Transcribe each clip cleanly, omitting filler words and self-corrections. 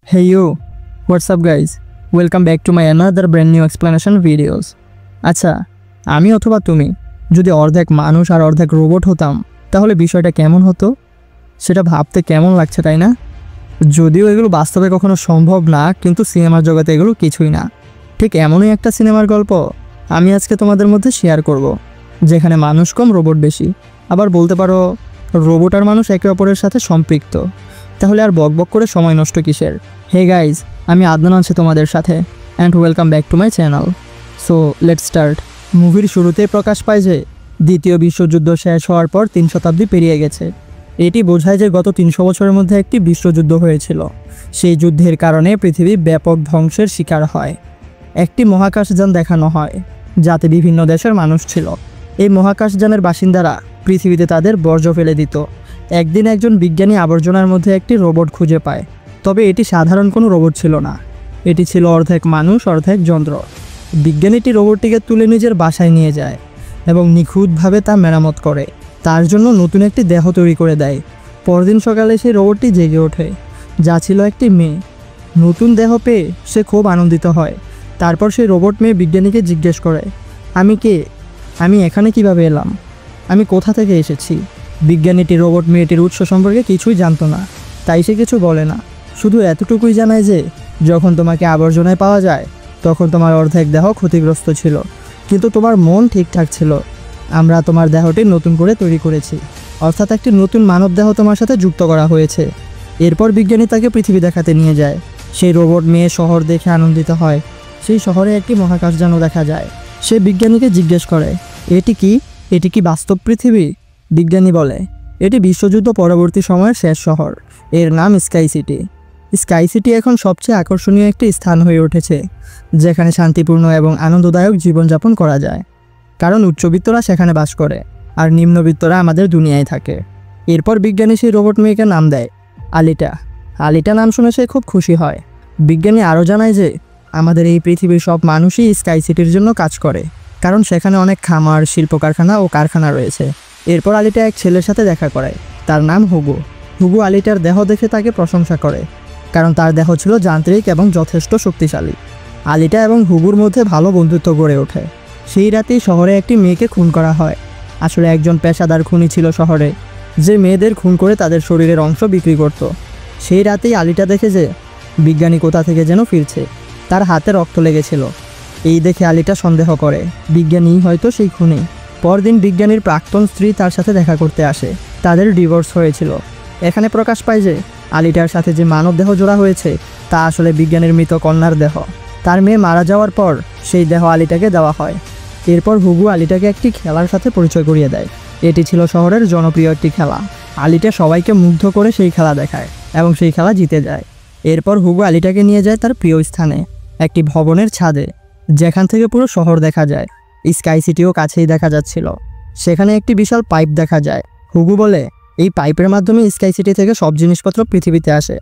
Hey you, what's up guys? Welcome back to my another brand new explanation videos. আচ্ছা, আমি অথবা তুমি যদি অর্ধেক মানুষ আর অর্ধেক রোবট হতাম তাহলে বিষয়টা কেমন হতো সেটা ভাবতে কেমন লাগছে তাই না? যদিও এগুলো বাস্তবে কখনো সম্ভব না, কিন্তু সিনেমার জগতে এগুলো কিছুই না। ঠিক এমনই একটা সিনেমার গল্প আমি আজকে তোমাদের মধ্যে শেয়ার করব, যেখানে মানুষ কম রোবট বেশি। আবার বলতে পারো রোবট আর মানুষ একে অপরের সাথে সম্পৃক্ত। তাহলে আর বকবক করে সময় নষ্ট কিসের? হে গাইজ, আমি আদনান আছি তোমাদের সাথে and welcome back to my channel. So let's start. মুভির শুরুতেই প্রকাশ পায় যে দ্বিতীয় বিশ্বযুদ্ধ শেষ হওয়ার পর 3 শতাব্দী পেরিয়ে গেছে। এটি বোঝায় যে গত 300 বছরের মধ্যে একটি বিশ্বযুদ্ধ হয়েছিল। সেই যুদ্ধের কারণে পৃথিবী ব্যাপক ধ্বংসের শিকার হয়। একটি মহাকাশযান দেখানো হয় যাতে বিভিন্ন দেশের মানুষ ছিল। এই মহাকাশযানের বাসিন্দারা পৃথিবীতে তাদের বর্জ্য ফেলে দিত। একদিন একজন বিজ্ঞানী আবর্জনার মধ্যে একটি রোবট খুঁজে পায়, তবে এটি সাধারণ কোনো রোবট ছিল না। এটি ছিল অর্ধেক মানুষ অর্ধেক যন্ত্র। বিজ্ঞানীটি রোবটটিকে তুলে নিজের বাসায় নিয়ে যায় এবং নিখুঁতভাবে তা মেরামত করে। তার জন্য নতুন একটি দেহ তৈরি করে দেয়। পরদিন সকালে সেই রোবটটি জেগে ওঠে, যা ছিল একটি মেয়ে। নতুন দেহ পেয়ে সে খুব আনন্দিত হয়। তারপর সেই রোবট মেয়ে বিজ্ঞানীকে জিজ্ঞেস করে, আমি কে? আমি এখানে কিভাবে এলাম? আমি কোথা থেকে এসেছি? বিজ্ঞানীটি রোবট মেয়েটির উৎস সম্পর্কে কিছুই জানতো না, তাই সে কিছু বলে না। শুধু এতটুকুই জানায় যে যখন তোমাকে আবর্জনায় পাওয়া যায় তখন তোমার অর্ধেক দেহ ক্ষতিগ্রস্ত ছিল, কিন্তু তোমার মন ঠিকঠাক ছিল। আমরা তোমার দেহটি নতুন করে তৈরি করেছি, অর্থাৎ একটি নতুন মানব দেহ তোমার সাথে যুক্ত করা হয়েছে। এরপর বিজ্ঞানী তাকে পৃথিবী দেখাতে নিয়ে যায়। সেই রোবট মেয়ে শহর দেখে আনন্দিত হয়। সেই শহরে একটি মহাকাশযানও দেখা যায়। সে বিজ্ঞানীকে জিজ্ঞেস করে, এটি কি? এটি কি বাস্তব পৃথিবী? বিজ্ঞানী বলে, এটি বিশ্বযুদ্ধ পরবর্তী সময়ের শেষ শহর। এর নাম স্কাই সিটি। স্কাই সিটি এখন সবচেয়ে আকর্ষণীয় একটি স্থান হয়ে উঠেছে, যেখানে শান্তিপূর্ণ এবং আনন্দদায়ক জীবনযাপন করা যায়। কারণ উচ্চবিত্তরা সেখানে বাস করে আর নিম্নবিত্তরা আমাদের দুনিয়ায় থাকে। এরপর বিজ্ঞানী সেই রোবট মেয়েকে নাম দেয় আলিটা। আলিটা নাম শুনে সে খুব খুশি হয়। বিজ্ঞানী আরও জানায় যে আমাদের এই পৃথিবীর সব মানুষই স্কাই সিটির জন্য কাজ করে, কারণ সেখানে অনেক খামার, শিল্প কারখানা ও কারখানা রয়েছে। এরপর আলিটা এক ছেলের সাথে দেখা করে, তার নাম হুগো। হুগো আলিটার দেহ দেখে তাকে প্রশংসা করে, কারণ তার দেহ ছিল যান্ত্রিক এবং যথেষ্ট শক্তিশালী। আলিটা এবং হুগুর মধ্যে ভালো বন্ধুত্ব গড়ে ওঠে। সেই রাতেই শহরে একটি মেয়েকে খুন করা হয়। আসলে একজন পেশাদার খুনি ছিল শহরে, যে মেয়েদের খুন করে তাদের শরীরের অংশ বিক্রি করত। সেই রাতেই আলিটা দেখে যে বিজ্ঞানী কোথা থেকে যেন ফিরছে, তার হাতে রক্ত লেগেছিল। এই দেখে আলিটা সন্দেহ করে বিজ্ঞানী হয়তো সেই খুনি। পরদিন বিজ্ঞানীর প্রাক্তন স্ত্রী তার সাথে দেখা করতে আসে। তাদের ডিভোর্স হয়েছিল। এখানে প্রকাশ পায় যে আলিটার সাথে যে মানব দেহ জোড়া হয়েছে তা আসলে বিজ্ঞানীর মৃত কন্যার দেহ। তার মেয়ে মারা যাওয়ার পর সেই দেহ আলিটাকে দেওয়া হয়। এরপর হুগু আলিটাকে একটি খেলার সাথে পরিচয় করিয়ে দেয়। এটি ছিল শহরের জনপ্রিয় একটি খেলা। আলিটা সবাইকে মুগ্ধ করে সেই খেলা দেখায় এবং সেই খেলা জিতে যায়। এরপর হুগু আলিটাকে নিয়ে যায় তার প্রিয় স্থানে, একটি ভবনের ছাদে, যেখান থেকে পুরো শহর দেখা যায়। স্কাই সিটিও কাছেই দেখা যাচ্ছিল। সেখানে একটি বিশাল পাইপ দেখা যায়। হুগু বলে, এই পাইপের মাধ্যমে স্কাই সিটি থেকে সব জিনিসপত্র পৃথিবীতে আসে।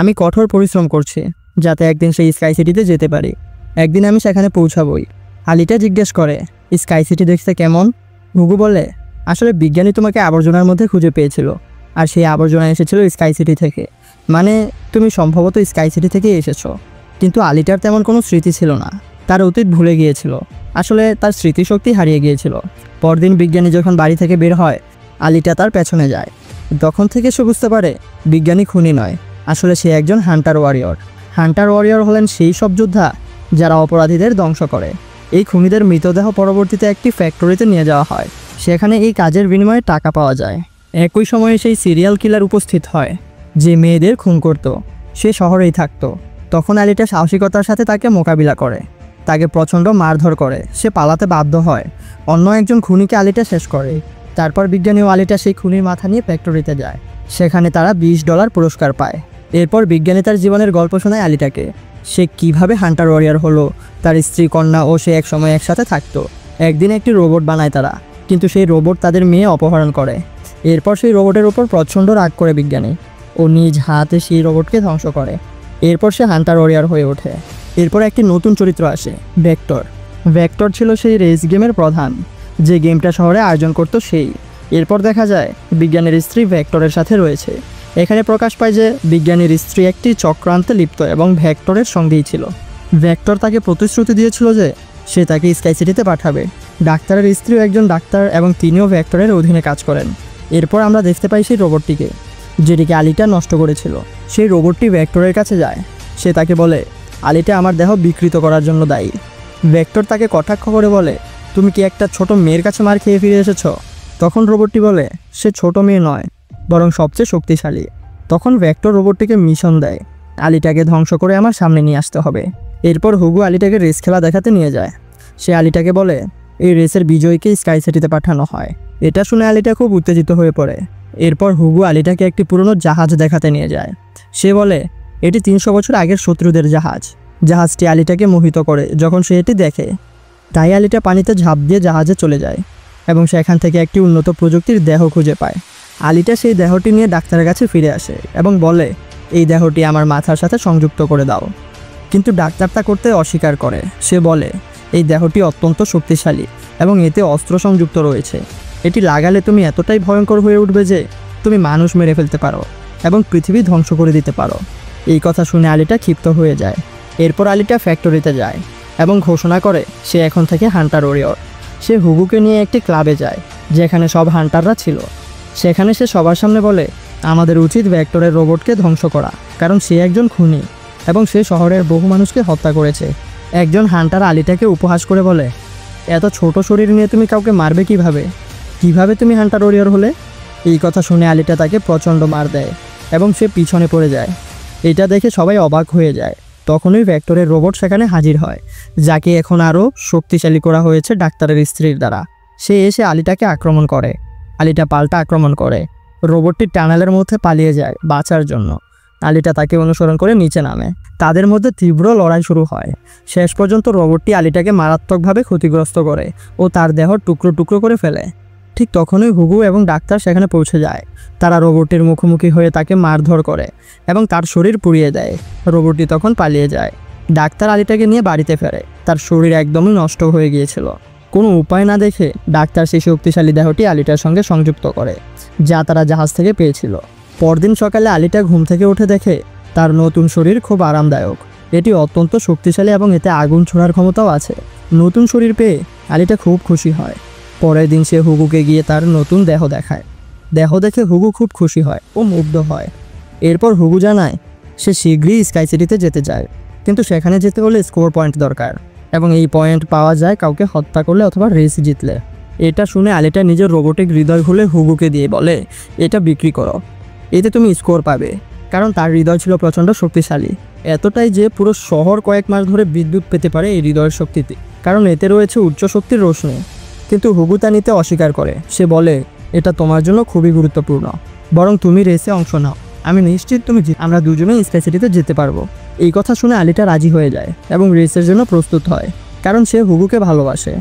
আমি কঠোর পরিশ্রম করছি যাতে একদিন সেই স্কাই সিটিতে যেতে পারি। একদিন আমি সেখানে পৌঁছাবই। আলিটা জিজ্ঞেস করে, স্কাই সিটি দেখতে কেমন? হুগু বলে, আসলে বিজ্ঞানী তোমাকে আবর্জনার মধ্যে খুঁজে পেয়েছিল, আর সেই আবর্জনা এসেছিল স্কাই সিটি থেকে। মানে তুমি সম্ভবত স্কাই সিটি থেকেই এসেছো। কিন্তু আলিটার তেমন কোনো স্মৃতি ছিল না। তার অতীত ভুলে গিয়েছিল। আসলে তার স্মৃতিশক্তি হারিয়ে গিয়েছিল। পরদিন বিজ্ঞানী যখন বাড়ি থেকে বের হয়, আলিটা তার পেছনে যায়। তখন থেকে সে বুঝতে পারে বিজ্ঞানী খুনি নয়, আসলে সে একজন হান্টার ওয়ারিয়র। হান্টার ওয়ারিয়র হলেন সেই সব যোদ্ধা যারা অপরাধীদের ধ্বংস করে। এই খুনিদের মৃতদেহ পরবর্তীতে একটি ফ্যাক্টরিতে নিয়ে যাওয়া হয়। সেখানে এই কাজের বিনিময়ে টাকা পাওয়া যায়। একই সময়ে সেই সিরিয়াল কিলার উপস্থিত হয় যে মেয়েদের খুন করত। সে শহরেই থাকতো। তখন আলিটা সাহসিকতার সাথে তাকে মোকাবিলা করে। তাকে প্রচণ্ড মারধর করে। সে পালাতে বাধ্য হয়। অন্য একজন খুনিকে আলিটা শেষ করে। তারপর বিজ্ঞানী ও আলিটা সেই খুনির মাথা নিয়ে ফ্যাক্টরিতে যায়। সেখানে তারা $20 পুরস্কার পায়। এরপর বিজ্ঞানী তার জীবনের গল্প শোনায় আলিটাকে। সে কিভাবে হান্টার ওয়ারিয়র হলো, তার স্ত্রী, কন্যা ও সে একসময় একসাথে থাকতো। একদিন একটি রোবট বানায় তারা, কিন্তু সেই রোবট তাদের মেয়ে অপহরণ করে। এরপর সেই রোবটের উপর প্রচণ্ড রাগ করে বিজ্ঞানী ও নিজ হাতে সেই রোবটকে ধ্বংস করে। এরপর সে হান্টার ওয়ারিয়র হয়ে ওঠে। এরপর একটি নতুন চরিত্র আসে, ভেক্টর। ভেক্টর ছিল সেই রেস গেমের প্রধান, যে গেমটা শহরে আয়োজন করতো সেই। এরপর দেখা যায় বিজ্ঞানের স্ত্রী ভেক্টরের সাথে রয়েছে। এখানে প্রকাশ পায় যে বিজ্ঞানীর স্ত্রী একটি চক্রান্তে লিপ্ত এবং ভেক্টরের সঙ্গেই ছিল। ভেক্টর তাকে প্রতিশ্রুতি দিয়েছিল যে সে তাকে স্কাই সিটিতে পাঠাবে। ডাক্তারের স্ত্রীও একজন ডাক্তার এবং তিনিও ভেক্টরের অধীনে কাজ করেন। এরপর আমরা দেখতে পাই সেই রোবটটিকে, যেটিকে আলিটা নষ্ট করেছিল। সেই রোবটটি ভেক্টরের কাছে যায়। সে তাকে বলে, আলিটা আমার দেহ বিকৃত করার জন্য দায়ী। ভেক্টর তাকে কটাক্ষ করে বলে, তুমি কি একটা ছোট মেয়ের কাছে মার খেয়ে ফিরে এসেছ? তখন রোবটটি বলে, সে ছোট মেয়ে নয়, বরং সবচেয়ে শক্তিশালী। তখন ভেক্টর রোবটটিকে মিশন দেয়, আলিটাকে ধ্বংস করে আমার সামনে নিয়ে আসতে হবে। এরপর হুগো আলিটাকে রেস খেলা দেখাতে নিয়ে যায়। সে আলিটাকে বলে, এই রেসের বিজয়ীকে স্কাই সিটিতে পাঠানো হয়। এটা শুনে আলিটা খুব উত্তেজিত হয়ে পড়ে। এরপর হুগো আলিটাকে একটি পুরনো জাহাজ দেখাতে নিয়ে যায়। সে বলে, এটি 300 বছর আগের শত্রুদের জাহাজ। জাহাজটি আলিটাকে মোহিত করে যখন সে এটি দেখে। তাই আলিটা পানিতে ঝাঁপ দিয়ে জাহাজে চলে যায় এবং সেখান থেকে একটি উন্নত প্রযুক্তির দেহ খুঁজে পায়। আলিটা সেই দেহটি নিয়ে ডাক্তারের কাছে ফিরে আসে এবং বলে, এই দেহটি আমার মাথার সাথে সংযুক্ত করে দাও। কিন্তু ডাক্তার তা করতে অস্বীকার করে। সে বলে, এই দেহটি অত্যন্ত শক্তিশালী এবং এতে অস্ত্র সংযুক্ত রয়েছে। এটি লাগালে তুমি এতটাই ভয়ঙ্কর হয়ে উঠবে যে তুমি মানুষ মেরে ফেলতে পারো এবং পৃথিবী ধ্বংস করে দিতে পারো। এই কথা শুনে আলিটা ক্ষিপ্ত হয়ে যায়। এরপর আলিটা ফ্যাক্টরিতে যায় এবং ঘোষণা করে সে এখন থেকে হান্টার ওরিয়র। সে হুগুকে নিয়ে একটি ক্লাবে যায় যেখানে সব হান্টাররা ছিল। সেখানে সে সবার সামনে বলে, আমাদের উচিত ভেক্টরের রোবটকে ধ্বংস করা, কারণ সে একজন খুনি এবং সে শহরের বহু মানুষকে হত্যা করেছে। একজন হান্টার আলিটাকে উপহাস করে বলে, এত ছোট শরীর নিয়ে তুমি কাউকে মারবে কিভাবে তুমি হান্টার ওরিয়র হলে? এই কথা শুনে আলিটা তাকে প্রচণ্ড মার দেয় এবং সে পিছনে পড়ে যায়। এটা দেখে সবাই অবাক হয়ে যায়। তখনই ভেক্টরের রোবট সেখানে হাজির হয়, যাকে এখন আরও শক্তিশালী করা হয়েছে ডাক্তারের স্ত্রীর দ্বারা। সে এসে আলিটাকে আক্রমণ করে। আলিটা পাল্টা আক্রমণ করে। রোবটটি টানেলের মধ্যে পালিয়ে যায় বাঁচার জন্য। আলিটা তাকে অনুসরণ করে নিচে নামে। তাদের মধ্যে তীব্র লড়াই শুরু হয়। শেষ পর্যন্ত রোবটটি আলিটাকে মারাত্মকভাবে ক্ষতিগ্রস্ত করে ও তার দেহ টুকরো টুকরো করে ফেলে। ঠিক তখনই হুগো এবং ডাক্তার সেখানে পৌঁছে যায়। তারা রোবটটির মুখোমুখি হয়ে তাকে মারধর করে এবং তার শরীর পুড়িয়ে দেয়। রোবটটি তখন পালিয়ে যায়। ডাক্তার আলিটাকে নিয়ে বাড়িতে ফেরে। তার শরীর একদমই নষ্ট হয়ে গিয়েছিল। কোনো উপায় না দেখে ডাক্তার সেই শক্তিশালী দেহটি আলিটার সঙ্গে সংযুক্ত করে, যা তারা জাহাজ থেকে পেয়েছিল। পরদিন সকালে আলিটা ঘুম থেকে উঠে দেখে তার নতুন শরীর খুব আরামদায়ক। এটি অত্যন্ত শক্তিশালী এবং এতে আগুন ছোড়ার ক্ষমতাও আছে। নতুন শরীর পেয়ে আলিটা খুব খুশি হয়। পরের দিন সে হুগুকে গিয়ে তার নতুন দেহ দেখায়। দেহ দেখে হুগু খুব খুশি হয় ও মুগ্ধ হয়। এরপর হুগু জানায় সে শীঘ্রই স্কাই সিটিতে যেতে চায়, কিন্তু সেখানে যেতে হলে স্কোর পয়েন্ট দরকার এবং এই পয়েন্ট পাওয়া যায় কাউকে হত্যা করলে অথবা রেস জিতলে। এটা শুনে আলিটা নিজের রোবোটিক হৃদয় খুলে হুগুকে দিয়ে বলে, এটা বিক্রি করো, এতে তুমি স্কোর পাবে। কারণ তার হৃদয় ছিল প্রচণ্ড শক্তিশালী, এতটাই যে পুরো শহর কয়েক মাস ধরে বিদ্যুৎ পেতে পারে এই হৃদয়ের শক্তিতে, কারণ এতে রয়েছে উচ্চ শক্তির রোশনি। কিন্তু হুগু তা নিতে অস্বীকার করে। সে বলে, এটা তোমার জন্য খুবই গুরুত্বপূর্ণ, বরং তুমি রেসে অংশ নাও, আমি নিশ্চিত তুমি আমরা দুজনেই স্কাই সিটিতে যেতে পারবো। এই কথা শুনে আলিটা রাজি হয়ে যায় এবং রেসের জন্য প্রস্তুত হয়, কারণ সে হুগুকে ভালোবাসে।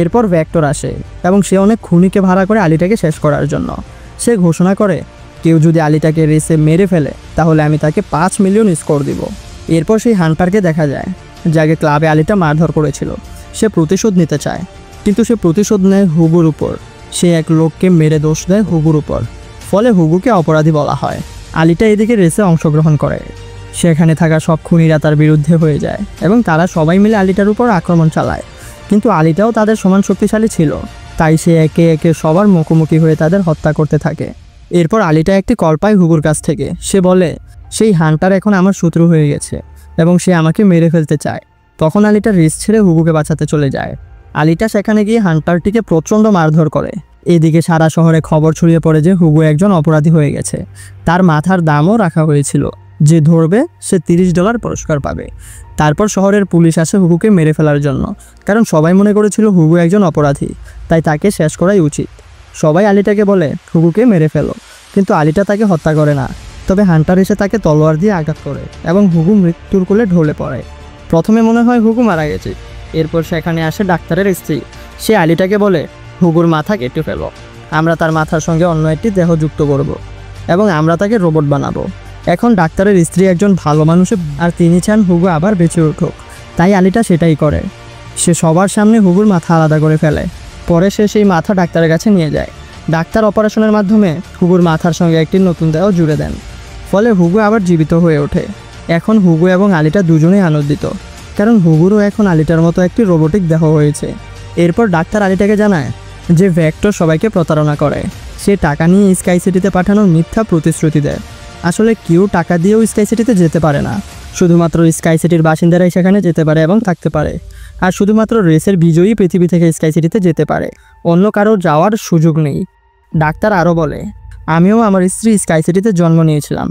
এরপর ভেক্টর আসে এবং সে অনেক খুনিকে ভাড়া করে আলিটাকে শেষ করার জন্য। সে ঘোষণা করে, কেউ যদি আলিটাকে রেসে মেরে ফেলে তাহলে আমি তাকে 5 মিলিয়ন স্কোর দিব। এরপর সেই হান্টারকে দেখা যায়, যাকে ক্লাবে আলিটা মারধর করেছিল। সে প্রতিশোধ নিতে চায়, কিন্তু সে প্রতিশোধ নেয় হুগুর উপর। সে এক লোককে মেরে দোষ দেয় হুগুর উপর, ফলে হুগুকে অপরাধী বলা হয়। আলিটা এদিকে রেসে অংশগ্রহণ করে। সেখানে থাকা সব খুনিরা তার বিরুদ্ধে হয়ে যায় এবং তারা সবাই মিলে আলিটার উপর আক্রমণ চালায়। কিন্তু আলিটাও তাদের সমান শক্তিশালী ছিল, তাই সে একে একে সবার মুখোমুখি হয়ে তাদের হত্যা করতে থাকে। এরপর আলিটা একটি কল পায় হুগুর কাছ থেকে। সে বলে, সেই হান্টার এখন আমার শত্রু হয়ে গেছে এবং সে আমাকে মেরে ফেলতে চায়। তখন আলিটা রেস ছেড়ে হুগুকে বাঁচাতে চলে যায়। আলিটা সেখানে গিয়ে হান্টারটিকে প্রচণ্ড মারধর করে। এদিকে সারা শহরে খবর ছড়িয়ে পড়ে যে হুগো একজন অপরাধী হয়ে গেছে। তার মাথার দামও রাখা হয়েছিল, যে ধরবে সে $30 পুরস্কার পাবে। তারপর শহরের পুলিশ আসে হুগুকে মেরে ফেলার জন্য, কারণ সবাই মনে করেছিল হুগো একজন অপরাধী, তাই তাকে শেষ করাই উচিত। সবাই আলিটাকে বলে হুগুকে মেরে ফেলো, কিন্তু আলিটা তাকে হত্যা করে না। তবে হান্টার এসে তাকে তলোয়ার দিয়ে আঘাত করে এবং হুগু মৃত্যুর কোলে ঢলে পড়ে। প্রথমে মনে হয় হুগু মারা গেছে। এরপর সেখানে আসে ডাক্তারের স্ত্রী। সে আলিটাকে বলে, হুগুর মাথা কেটে ফেলো, আমরা তার মাথার সঙ্গে অন্য একটি দেহ যুক্ত করব এবং আমরা তাকে রোবট বানাবো। এখন ডাক্তারের স্ত্রী একজন ভালো মানুষ আর তিনি চান হুগু আবার বেঁচে উঠুক, তাই আলিটা সেটাই করে। সে সবার সামনে হুগুর মাথা আলাদা করে ফেলে। পরে সে সেই মাথা ডাক্তারের কাছে নিয়ে যায়। ডাক্তার অপারেশনের মাধ্যমে হুগুর মাথার সঙ্গে একটি নতুন দেহ জুড়ে দেন ফলে হুগো আবার জীবিত হয়ে ওঠে। এখন হুগো এবং আলিটা দুজনেই আনন্দিত, কারণ হুগোরও এখন আলিটার মতো একটি রোবোটিক দেহ হয়েছে। এরপর ডাক্তার আলিটাকে জানায় যে ভেক্টর সবাইকে প্রতারণা করে। সে টাকা নিয়ে স্কাই সিটিতে পাঠানোর মিথ্যা প্রতিশ্রুতি দেয়। আসলে কেউ টাকা দিয়েও স্কাই সিটিতে যেতে পারে না, শুধুমাত্র স্কাই সিটির বাসিন্দারাই সেখানে যেতে পারে এবং থাকতে পারে। আর শুধুমাত্র রেসের বিজয়ী পৃথিবী থেকে স্কাই সিটিতে যেতে পারে, অন্য কারো যাওয়ার সুযোগ নেই। ডাক্তার আরও বলে, আমিও আমার স্ত্রী স্কাই সিটিতে জন্ম নিয়েছিলাম।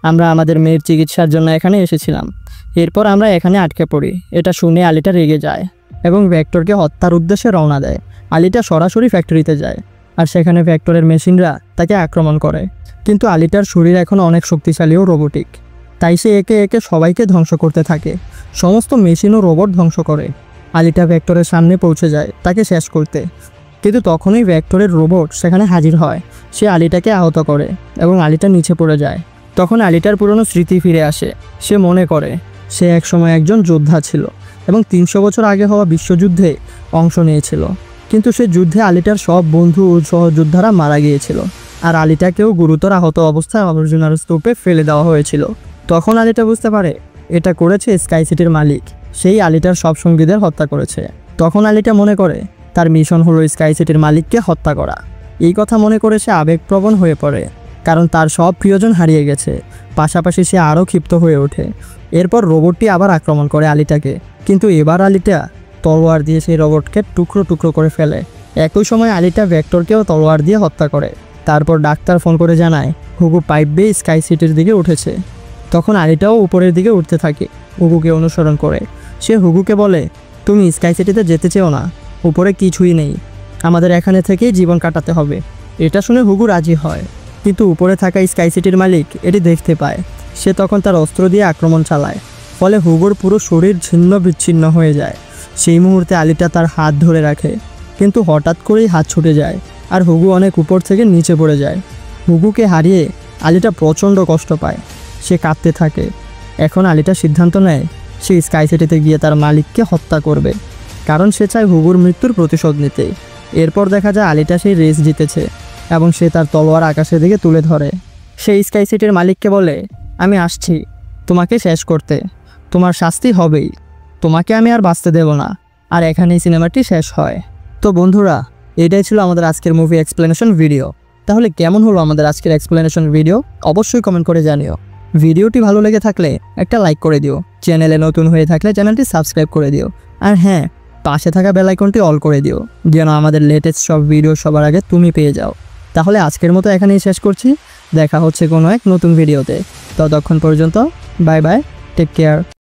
আমরা আমাদের মেয়ের চিকিৎসার জন্য এখানে এসেছিলাম। এরপর আমরা এখানে আটকে পড়ি। এটা শুনে আলিটা রেগে যায় এবং ভেক্টরকে হত্যার উদ্দেশ্যে রওনা দেয়। আলিটা সরাসরি ফ্যাক্টরিতে যায়, আর সেখানে ভেক্টরের মেশিনরা তাকে আক্রমণ করে। কিন্তু আলিটার শরীর এখন অনেক শক্তিশালী ও রোবোটিক, তাই সে একে একে সবাইকে ধ্বংস করতে থাকে। সমস্ত মেশিন ও রোবট ধ্বংস করে। আলিটা ভেক্টরের সামনে পৌঁছে যায় তাকে শেষ করতে, কিন্তু তখনই ভেক্টরের রোবট সেখানে হাজির হয়। সে আলিটাকে আহত করে এবং আলিটা নিচে পড়ে যায়। তখন আলিটার পুরনো স্মৃতি ফিরে আসে। সে মনে করে সে একসময় একজন যোদ্ধা ছিল এবং 300 বছর আগে হওয়া বিশ্বযুদ্ধে অংশ নিয়েছিল। কিন্তু সে যুদ্ধে আলিটার সব বন্ধু ও সহযোদ্ধারা মারা গিয়েছিল, আর আলিটাকেও গুরুতর আহত অবস্থায় আবর্জনার স্তূপে ফেলে দেওয়া হয়েছিল। তখন আলিটা বুঝতে পারে এটা করেছে স্কাই সিটির মালিক, সেই আলিটার সব সঙ্গীদের হত্যা করেছে। তখন আলিটা মনে করে তার মিশন হলো স্কাই সিটির মালিককে হত্যা করা। এই কথা মনে করে সে আবেগপ্রবণ হয়ে পড়ে, কারণ তার সব প্রিয়জন হারিয়ে গেছে। পাশাপাশি সে আরও ক্ষিপ্ত হয়ে ওঠে। এরপর রোবটটি আবার আক্রমণ করে আলিটাকে, কিন্তু এবার আলিটা তলোয়ার দিয়ে সেই রোবটকে টুকরো টুকরো করে ফেলে। একই সময় আলিটা ভেক্টরকেও তলোয়ার দিয়ে হত্যা করে। তারপর ডাক্তার ফোন করে জানায় হুগো পাইপ বেয়ে স্কাই সিটির দিকে উঠেছে। তখন আলিটাও উপরের দিকে উঠতে থাকে হুগোকে অনুসরণ করে। সে হুগোকে বলে, তুমি স্কাই সিটিতে যেতে চেও না, উপরে কিছুই নেই, আমাদের এখানে থেকেই জীবন কাটাতে হবে। এটা শুনে হুগো রাজি হয়, কিন্তু উপরে থাকা স্কাই সিটির মালিক এটি দেখতে পায়। সে তখন তার অস্ত্র দিয়ে আক্রমণ চালায়, ফলে হুগোর পুরো শরীর ছিন্ন বিচ্ছিন্ন হয়ে যায়। সেই মুহূর্তে আলিটা তার হাত ধরে রাখে, কিন্তু হঠাৎ করেই হাত ছুটে যায় আর হুগো অনেক উপর থেকে নিচে পড়ে যায়। হুগোকে হারিয়ে আলিটা প্রচণ্ড কষ্ট পায়। সে কাঁদতে থাকে। এখন আলিটা সিদ্ধান্ত নেয় সে স্কাই সিটিতে গিয়ে তার মালিককে হত্যা করবে, কারণ সে চায় হুগোর মৃত্যুর প্রতিশোধ নিতে। এরপর দেখা যায় আলিটা সেই রেস জিতেছে এবং সে তার তলোয়ার আকাশের দিকে তুলে ধরে। সেই স্কাই সিটির মালিককে বলে, আমি আসছি তোমাকে শেষ করতে, তোমার শাস্তি হবেই, তোমাকে আমি আর বাঁচতে দেব না। আর এখানেই সিনেমাটি শেষ হয়। তো বন্ধুরা, এটাই ছিল আমাদের আজকের মুভি এক্সপ্লেনেশন ভিডিও। তাহলে কেমন হলো আমাদের আজকের এক্সপ্লেনেশন ভিডিও অবশ্যই কমেন্ট করে জানিও। ভিডিওটি ভালো লেগে থাকলে একটা লাইক করে দিও, চ্যানেলে নতুন হয়ে থাকলে চ্যানেলটি সাবস্ক্রাইব করে দিও, আর হ্যাঁ, পাশে থাকা বেল আইকনটি অল করে দিও, যেন আমাদের লেটেস্ট সব ভিডিও সবার আগে তুমি পেয়ে যাও। তাহলে আজকের মতো এখানেই শেষ করছি। দেখা হচ্ছে কোনো এক নতুন ভিডিওতে। ততক্ষণ পর্যন্ত বাই বাই, টেক কেয়ার।